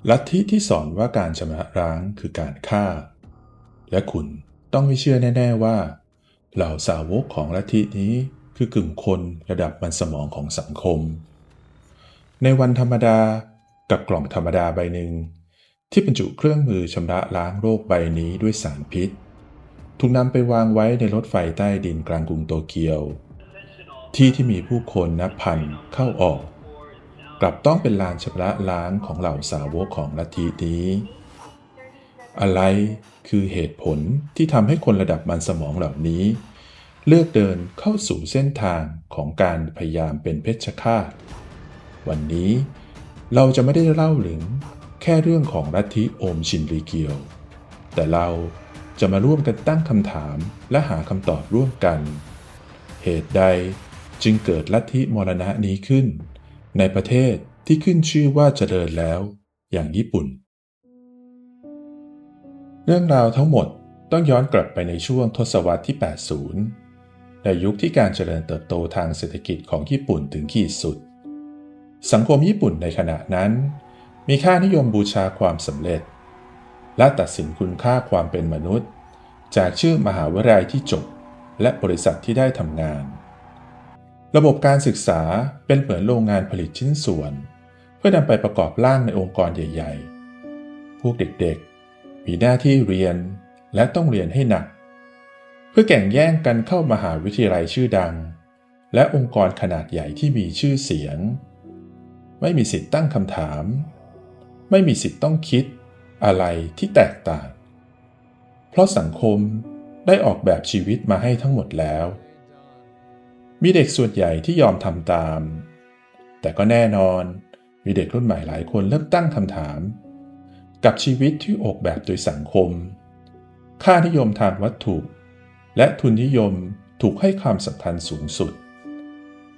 ลัทธิที่สอนว่าการชำระล้างคือการฆ่าและคุณต้องไม่เชื่อแน่ๆว่าเหล่าสาวกของลัทธินี้คือกลุ่มคนระดับมันสมองของสังคมในวันธรรมดากับกล่องธรรมดาใบหนึ่งที่บรรจุเครื่องมือชำระล้างโรคใบนี้ด้วยสารพิษถูกนำไปวางไว้ในรถไฟใต้ดินกลางกรุงโตเกียวที่มีผู้คนนับพันเข้าออกกลับต้องเป็นลานชำระล้างของเหล่าสาวกของลัทธินี้อะไรคือเหตุผลที่ทำให้คนระดับมันสมองเหล่านี้เลือกเดินเข้าสู่เส้นทางของการพยายามเป็นเพชฌฆาตวันนี้เราจะไม่ได้เล่าถึงแค่เรื่องของลัทธิโอมชินริเกียวแต่เราจะมาร่วมกันตั้งคำถามและหาคำตอบร่วมกันเหตุใดจึงเกิดลัทธิมรณะนี้ขึ้นในประเทศที่ขึ้นชื่อว่าเจริญแล้วอย่างญี่ปุ่นเรื่องราวทั้งหมดต้องย้อนกลับไปในช่วงทศวรรษที่ 80 ในยุคที่การเจริญเติบโตทางเศรษฐกิจของญี่ปุ่นถึงขีดสุดสังคมญี่ปุ่นในขณะนั้นมีค่านิยมบูชาความสำเร็จและตัดสินคุณค่าความเป็นมนุษย์จากชื่อมหาวิทยาลัยที่จบและบริษัทที่ได้ทำงานระบบการศึกษาเป็นเหมือนโรงงานผลิตชิ้นส่วนเพื่อนำไปประกอบร่างในองค์กรใหญ่ๆพวกเด็กๆมีหน้าที่เรียนและต้องเรียนให้หนักเพื่อแข่งแย่งกันเข้ามหาวิทยาลัยชื่อดังและองค์กรขนาดใหญ่ที่มีชื่อเสียงไม่มีสิทธิ์ตั้งคำถามไม่มีสิทธิ์ต้องคิดอะไรที่แตกต่างเพราะสังคมได้ออกแบบชีวิตมาให้ทั้งหมดแล้วมีเด็กส่วนใหญ่ที่ยอมทำตามแต่ก็แน่นอนมีเด็กรุ่นใหม่หลายคนเริ่มตั้งคำถามกับชีวิตที่ออกแบบโดยสังคมค่านิยมทางวัตถุและทุนนิยมถูกให้ความสำคัญสูงสุด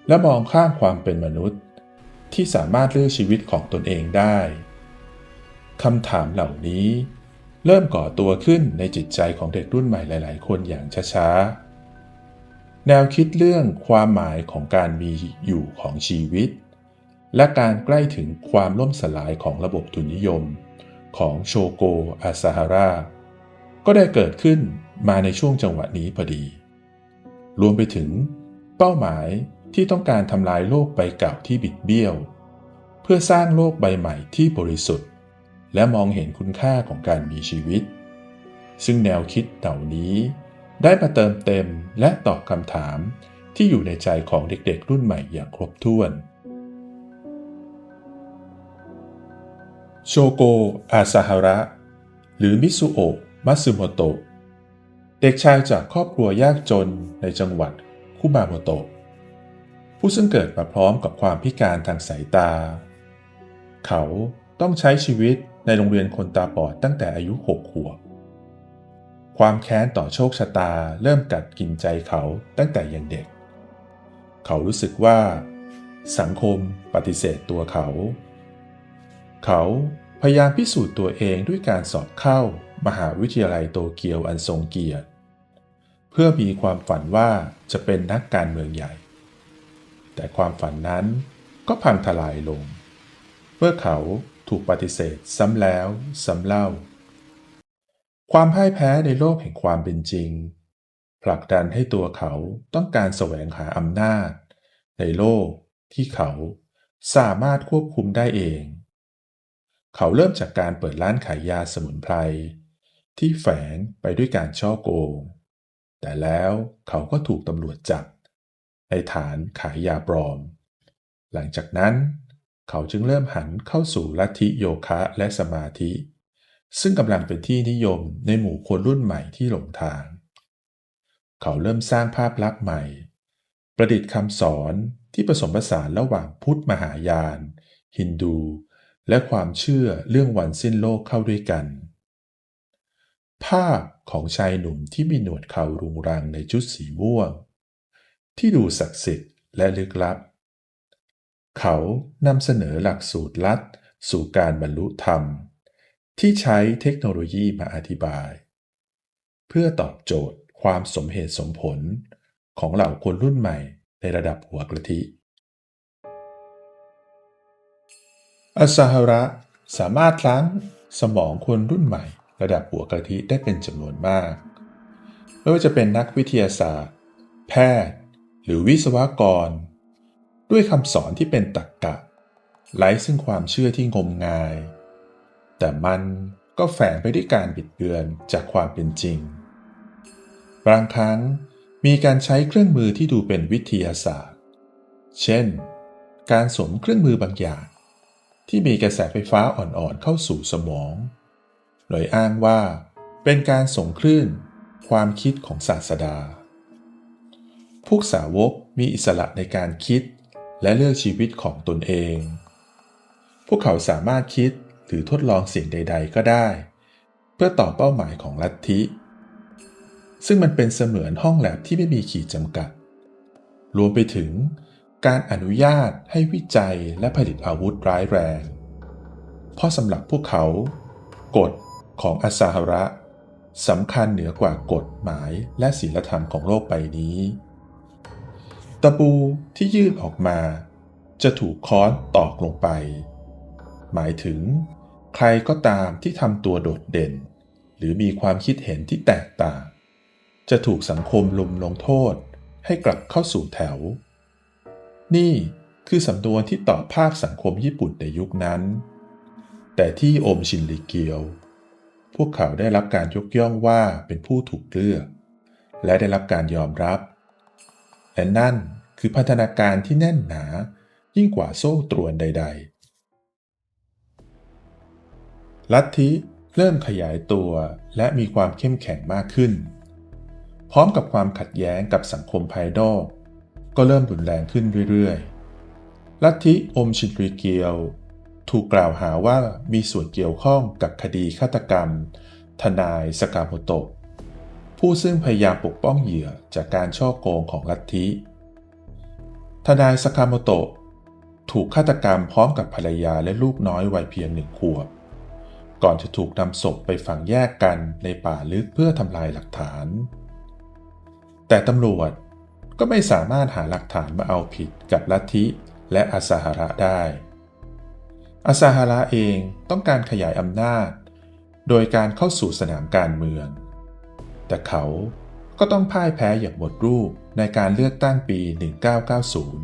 และมองข้ามความเป็นมนุษย์ที่สามารถเลือกชีวิตของตนเองได้คำถามเหล่านี้เริ่มก่อตัวขึ้นในจิตใจของเด็กรุ่นใหม่หลายๆคนอย่างช้าๆแนวคิดเรื่องความหมายของการมีอยู่ของชีวิตและการใกล้ถึงความล่มสลายของระบบทุนนิยมของโชโกอาซาฮาระก็ได้เกิดขึ้นมาในช่วงจังหวะนี้พอดีรวมไปถึงเป้าหมายที่ต้องการทำลายโลกใบเก่าที่บิดเบี้ยวเพื่อสร้างโลกใบใหม่ที่บริสุทธิ์และมองเห็นคุณค่าของการมีชีวิตซึ่งแนวคิดเหล่านี้ได้มาเติมเต็มและตอบคำถามที่อยู่ในใจของเด็กๆรุ่นใหม่อย่างครบถ้วนโชโกอาซาฮาระหรือมิซุโอะมัตสึโมโตะเด็กชายจากครอบครัวยากจนในจังหวัดคุมาโมโตะผู้ซึ่งเกิดมาพร้อมกับความพิการทางสายตาเขาต้องใช้ชีวิตในโรงเรียนคนตาบอดตั้งแต่อายุ6 ขวบความแค้นต่อโชคชะตาเริ่มกัดกินใจเขาตั้งแต่ยังเด็กเขารู้สึกว่าสังคมปฏิเสธตัวเขาพยายามพิสูจน์ตัวเองด้วยการสอบเข้ามหาวิทยาลัยโตเกียวอันทรงเกียรติเพื่อมีความฝันว่าจะเป็นนักการเมืองใหญ่แต่ความฝันนั้นก็พังทลายลงเมื่อเขาถูกปฏิเสธซ้ำแล้วซ้ำเล่าความพ่ายแพ้ในโลกแห่งความเป็นจริงผลักดันให้ตัวเขาต้องการแสวงหาอำนาจในโลกที่เขาสามารถควบคุมได้เองเขาเริ่มจากการเปิดร้านขายยาสมุนไพรที่แฝงไปด้วยการฉ้อโกงแต่แล้วเขาก็ถูกตำรวจจับในฐานขายยาปลอมหลังจากนั้นเขาจึงเริ่มหันเข้าสู่ลัทธิโยคะและสมาธิซึ่งกำลังเป็นที่นิยมในหมู่คนรุ่นใหม่ที่หลงทางเขาเริ่มสร้างภาพลักษณ์ใหม่ประดิษฐ์คำสอนที่ผสมผสานระหว่างพุทธมหายานฮินดูและความเชื่อเรื่องวันสิ้นโลกเข้าด้วยกันภาพของชายหนุ่มที่มีหนวดเขารุงรังในชุดสีม่วงที่ดูศักดิ์สิทธิ์และลึกลับเขานำเสนอหลักสูตรลัดสู่การบรรลุธรรมที่ใช้เทคโนโลยีมาอธิบายเพื่อตอบโจทย์ความสมเหตุสมผลของเหล่าคนรุ่นใหม่ในระดับหัวกะทิอาซาฮาระ สามารถล้างสมองคนรุ่นใหม่ระดับหัวกะทิได้เป็นจำนวนมากไม่ว่าจะเป็นนักวิทยาศาสตร์แพทย์หรือวิศวกรด้วยคำสอนที่เป็นตรรกะไร้ซึ่งความเชื่อที่งมงายแต่มันก็แฝงไปด้วยการบิดเบือนจากความเป็นจริงบางครั้งมีการใช้เครื่องมือที่ดูเป็นวิทยาศาสตร์เช่นการสวมเครื่องมือบางอย่างที่มีกระแสไฟฟ้าอ่อนๆเข้าสู่สมองโดยอ้างว่าเป็นการส่งคลื่นความคิดของศาสดาพวกสาวกมีอิสระในการคิดและเลือกชีวิตของตนเองพวกเขาสามารถคิดหรือทดลองสิ่งใดๆก็ได้เพื่อต่อเป้าหมายของลัทธิซึ่งมันเป็นเสมือนห้องแลบที่ไม่มีขีดจำกัดรวมไปถึงการอนุญาตให้วิจัยและผลิตอาวุธร้ายแรงเพราะสำหรับพวกเขากฎของอาซาฮาระสำคัญเหนือกว่ากฎหมายและศีลธรรมของโลกใบนี้ตะปูที่ยื่นออกมาจะถูกค้อนตอกลงไปหมายถึงใครก็ตามที่ทำตัวโดดเด่นหรือมีความคิดเห็นที่แตกต่างจะถูกสังคมลุมลงโทษให้กลับเข้าสู่แถวนี่คือสำนวนที่ตอบภาพสังคมญี่ปุ่นในยุคนั้นแต่ที่โอมชินริเกียวพวกเขาได้รับการยกย่องว่าเป็นผู้ถูกเลือกและได้รับการยอมรับและนั่นคือพัฒนาการที่แน่นหนายิ่งกว่าโซ่ตรวนใดๆลัทธิเริ่มขยายตัวและมีความเข้มแข็งมากขึ้นพร้อมกับความขัดแย้งกับสังคมภายนอกก็เริ่มรุนแรงขึ้นเรื่อยๆลัทธิโอมชินริเกียวถูกกล่าวหาว่ามีส่วนเกี่ยวข้องกับคดีฆาตกรรมทนายสากาโมโตะผู้ซึ่งพยายามปกป้องเหยื่อจากการฉ้อโกงของลัทธิทนายสากาโมโตะถูกฆาตกรรมพร้อมกับภรรยาและลูกน้อยวัยเพียง1 ขวบก่อนจะถูกนำศพไปฝังแยกกันในป่าลึกเพื่อทำลายหลักฐานแต่ตำรวจก็ไม่สามารถหาหลักฐานมาเอาผิดกับลัทธิและอาซาฮาระได้อาซาฮาระเองต้องการขยายอำนาจโดยการเข้าสู่สนามการเมืองแต่เขาก็ต้องพ่ายแพ้อย่างหมดรูปในการเลือกตั้งปี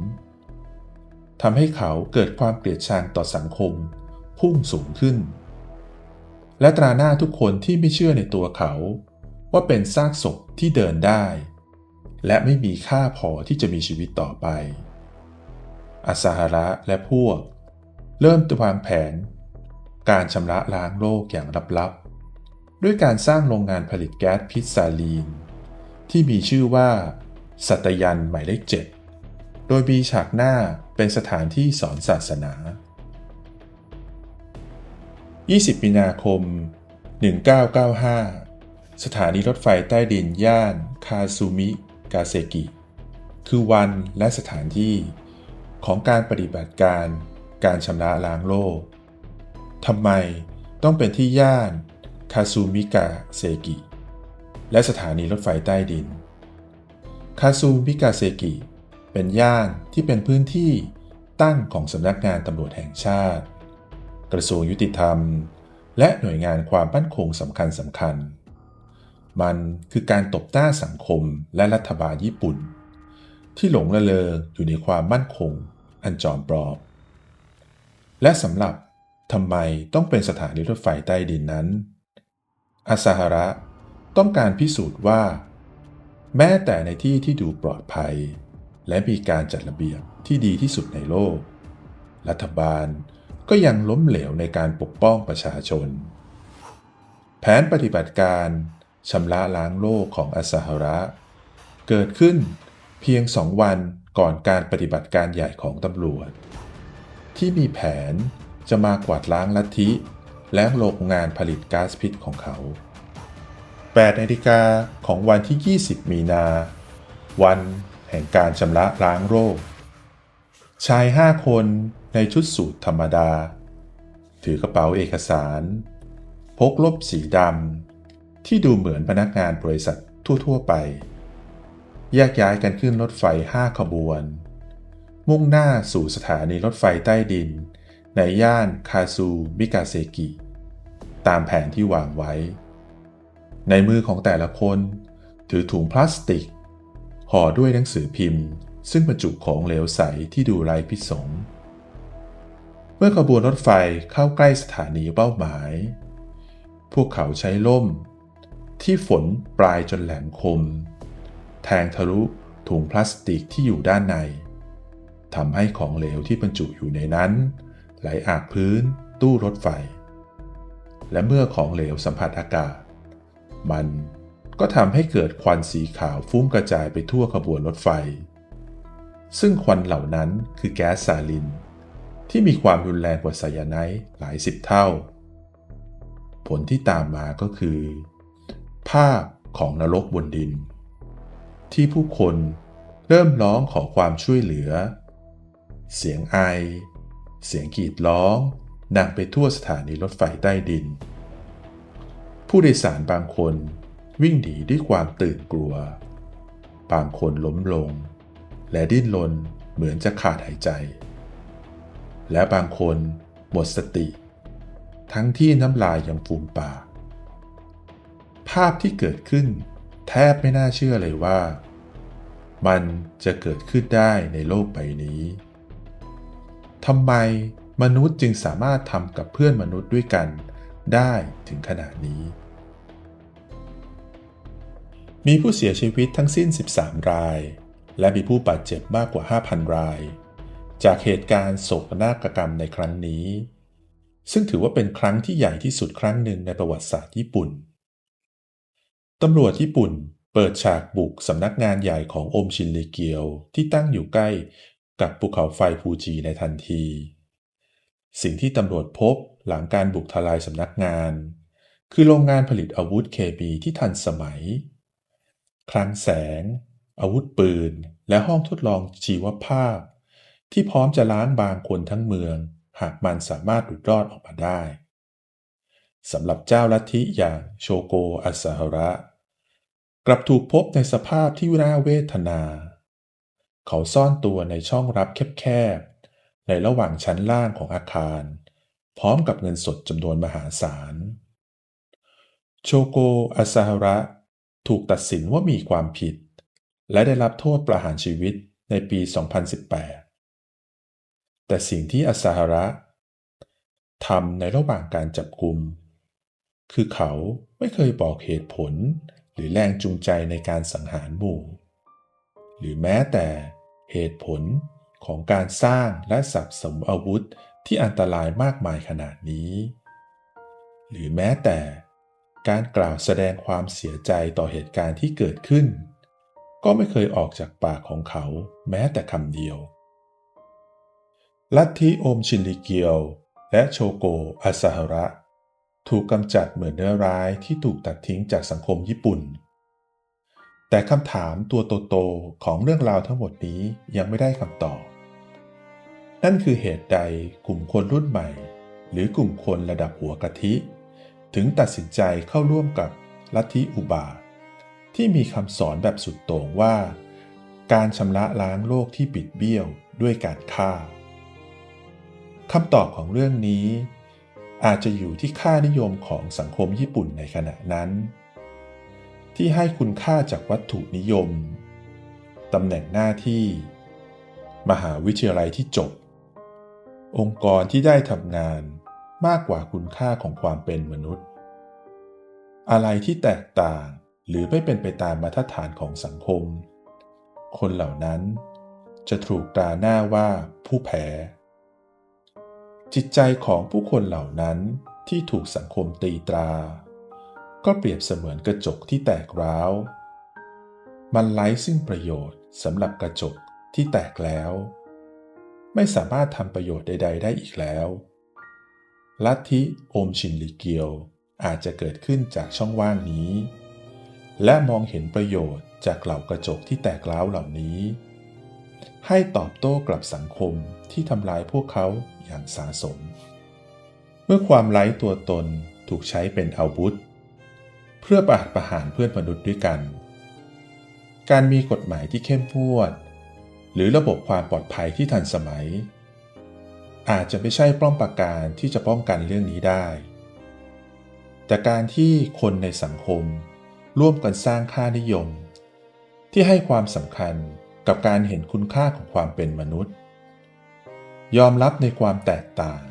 1990 ทำให้เขาเกิดความเกลียดชังต่อสังคมพุ่งสูงขึ้นและตราหน้าทุกคนที่ไม่เชื่อในตัวเขาว่าเป็นซากศพที่เดินได้และไม่มีค่าพอที่จะมีชีวิตต่อไปอาซาฮาระและพวกเริ่มวางแผนการชำระล้างโลกอย่างลับๆด้วยการสร้างโรงงานผลิตแก๊สพิษซาลีนที่มีชื่อว่าสัตยันหมายเลข 7โดยมีฉากหน้าเป็นสถานที่สอนศาสนา20 มีนาคม 1995 สถานีรถไฟใต้ดินย่านคาซูมิกาเซกิคือวันและสถานที่ของการปฏิบัติการชำระล้างโลกทำไมต้องเป็นที่ย่านคาซูมิกาเซกิและสถานีรถไฟใต้ดินคาซูมิกาเซกิเป็นย่านที่เป็นพื้นที่ตั้งของสำนักงานตำรวจแห่งชาติกระทรวงยุติธรรมและหน่วยงานความมั่นคงสำคัญมันคือการตบหน้าสังคมและรัฐบาลญี่ปุ่นที่หลงระเริงอยู่ในความมั่นคงอันจอมปลอมและสำหรับทำไมต้องเป็นสถานีรถไฟใต้ดินนั้นอาซาฮาระต้องการพิสูจน์ว่าแม้แต่ในที่ที่ดูปลอดภัยและมีการจัดระเบียบที่ดีที่สุดในโลกรัฐบาลก็ยังล้มเหลวในการปกป้องประชาชนแผนปฏิบัติการชำระล้างโลกของอาซาฮาระเกิดขึ้นเพียง2 วันก่อนการปฏิบัติการใหญ่ของตำรวจที่มีแผนจะมากวาดล้างลัทธิและโรงงานผลิตก๊าซพิษของเขา8 นาฬิกาของวันที่ 20 มีนา วันแห่งการชำระล้างโลกชาย5 คนในชุดสูทธรรมดาถือกระเป๋าเอกสารพกล่มสีดำที่ดูเหมือนพนักงานบริษัททั่วๆไปแยกย้ายกันขึ้นรถไฟ5 ขบวนมุ่งหน้าสู่สถานีรถไฟใต้ดิน ในย่านคาซูมิกาเซกิตามแผนที่วางไว้ในมือของแต่ละคนถือถุงพลาสติกห่อด้วยหนังสือพิมพ์ซึ่งบรรจุของเหลวใสที่ดูไร้พิษสงเมื่อขบวนรถไฟเข้าใกล้สถานีเป้าหมายพวกเขาใช้ล่มที่ฝนปลายจนแหลมคมแทงทะลุถุงพลาสติกที่อยู่ด้านในทำให้ของเหลวที่บรรจุอยู่ในนั้นไหลอาบพื้นตู้รถไฟและเมื่อของเหลวสัมผัสอากาศมันก็ทำให้เกิดควันสีขาวฟุ้งกระจายไปทั่วขบวนรถไฟซึ่งควันเหล่านั้นคือแก๊สซาลินที่มีความรุนแรงกว่าไซยาไนด์หลายสิบเท่าผลที่ตามมาก็คือภาพของนรกบนดินที่ผู้คนเริ่มร้องขอความช่วยเหลือเสียงไอเสียงกรีดร้องดังไปทั่วสถานีรถไฟใต้ดินผู้โดยสารบางคนวิ่งหนีด้วยความตื่นกลัวบางคนล้มลงและดิ้นรนเหมือนจะขาดหายใจและบางคนหมดสติทั้งที่น้ำลายยังฟูมปากภาพที่เกิดขึ้นแทบไม่น่าเชื่อเลยว่ามันจะเกิดขึ้นได้ในโลกใบนี้ทำไมมนุษย์จึงสามารถทำกับเพื่อนมนุษย์ด้วยกันได้ถึงขนาดนี้มีผู้เสียชีวิตทั้งสิ้น13รายและมีผู้บาดเจ็บมากกว่า 5,000 รายจากเหตุการณ์โศกนาฏกรรมในครั้งนี้ซึ่งถือว่าเป็นครั้งที่ใหญ่ที่สุดครั้งหนึ่งในประวัติศาสตร์ญี่ปุ่นตำรวจญี่ปุ่นเปิดฉากบุกสำนักงานใหญ่ของอมชินริเกียวที่ตั้งอยู่ใกล้กับภูเขาไฟฟูจิในทันทีสิ่งที่ตำรวจพบหลังการบุกทลายสำนักงานคือโรงงานผลิตอาวุธเคมีที่ทันสมัยคลังแสงอาวุธปืนและห้องทดลองชีวภาพที่พร้อมจะล้างบางคนทั้งเมืองหากมันสามารถหลุดรอดออกมาได้สำหรับเจ้าลัทธิอย่างโชโกอาซาฮาระกลับถูกพบในสภาพที่น่าเวทนาเขาซ่อนตัวในช่องลับแคบๆในระหว่างชั้นล่างของอาคารพร้อมกับเงินสดจำนวนมหาศาลโชโกอาซาฮาระถูกตัดสินว่ามีความผิดและได้รับโทษประหารชีวิตในปี 2018 แต่สิ่งที่อาซาฮาระทำในระหว่างการจับกุมคือเขาไม่เคยบอกเหตุผลหรือแรงจูงใจในการสังหารหมู่หรือแม้แต่เหตุผลของการสร้างและสะสมอาวุธที่อันตรายมากมายขนาดนี้หรือแม้แต่การกล่าวแสดงความเสียใจต่อเหตุการณ์ที่เกิดขึ้นก็ไม่เคยออกจากปากของเขาแม้แต่คำเดียวลัทธิโอมชินริเกียวและโชโกอาซาฮาระถูกกำจัดเหมือนเนื้อร้ายที่ถูกตัดทิ้งจากสังคมญี่ปุ่นแต่คำถามตัวโตๆของเรื่องราวทั้งหมดนี้ยังไม่ได้คำตอบนั่นคือเหตุใดกลุ่มคนรุ่นใหม่หรือกลุ่มคนระดับหัวกะทิถึงตัดสินใจเข้าร่วมกับลัทธิอุบาทที่มีคำสอนแบบสุดโต่งว่าการชำระล้างโลกที่บิดเบี้ยวด้วยการฆ่าคำตอบของเรื่องนี้อาจจะอยู่ที่ค่านิยมของสังคมญี่ปุ่นในขณะนั้นที่ให้คุณค่าจากวัตถุนิยมตำแหน่งหน้าที่มหาวิทยาลัยที่จบองค์กรที่ได้ทำงานมากกว่าคุณค่าของความเป็นมนุษย์อะไรที่แตกต่างหรือไม่เป็นไปตามมาตรฐานของสังคมคนเหล่านั้นจะถูกตราหน้าว่าผู้แพ้จิตใจของผู้คนเหล่านั้นที่ถูกสังคมตีตราก็เปรียบเสมือนกระจกที่แตกร้าวมันไร้ซึ่งประโยชน์สำหรับกระจกที่แตกแล้วไม่สามารถทำประโยชน์ใดๆได้อีกแล้วลัทธิโอมชินริเกียวอาจจะเกิดขึ้นจากช่องว่างนี้และมองเห็นประโยชน์จากเหล่ากระจกที่แตกร้าวเหล่านี้ให้ตอบโต้กลับสังคมที่ทำลายพวกเขาอย่างสาสมเมื่อความไร้ตัวตนถูกใช้เป็นอาวุธเพื่อประหารเพื่อนมนุษย์ด้วยกันการมีกฎหมายที่เข้มงวดหรือระบบความปลอดภัยที่ทันสมัย อาจจะไม่ใช่ป้อมปราการที่จะป้องกันเรื่องนี้ได้ แต่การที่คนในสังคมร่วมกันสร้างค่านิยมที่ให้ความสำคัญกับการเห็นคุณค่าของความเป็นมนุษย์ยอมรับในความแตกต่าง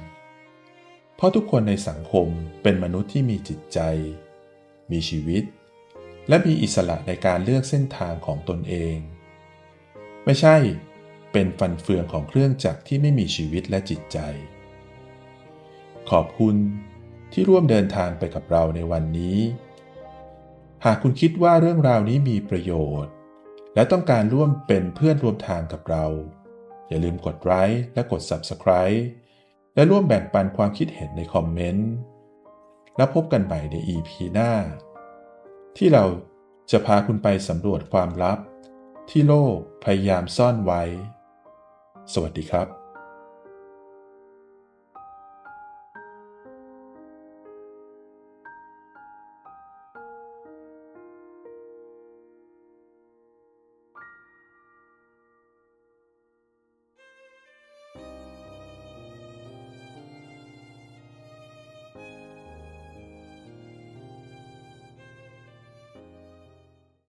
เพราะทุกคนในสังคมเป็นมนุษย์ที่มีจิตใจมีชีวิตและมีอิสระในการเลือกเส้นทางของตนเองไม่ใช่เป็นฟันเฟืองของเครื่องจักรที่ไม่มีชีวิตและจิตใจขอบคุณที่ร่วมเดินทางไปกับเราในวันนี้หากคุณคิดว่าเรื่องราวนี้มีประโยชน์และต้องการร่วมเป็นเพื่อนร่วมทางกับเราอย่าลืมกดไลค์และกด Subscribe และร่วมแบ่งปันความคิดเห็นในคอมเมนต์แล้วพบกันใหม่ใน EP หน้าที่เราจะพาคุณไปสำรวจความลับที่โลกพยายามซ่อนไว้สวัสดีครับ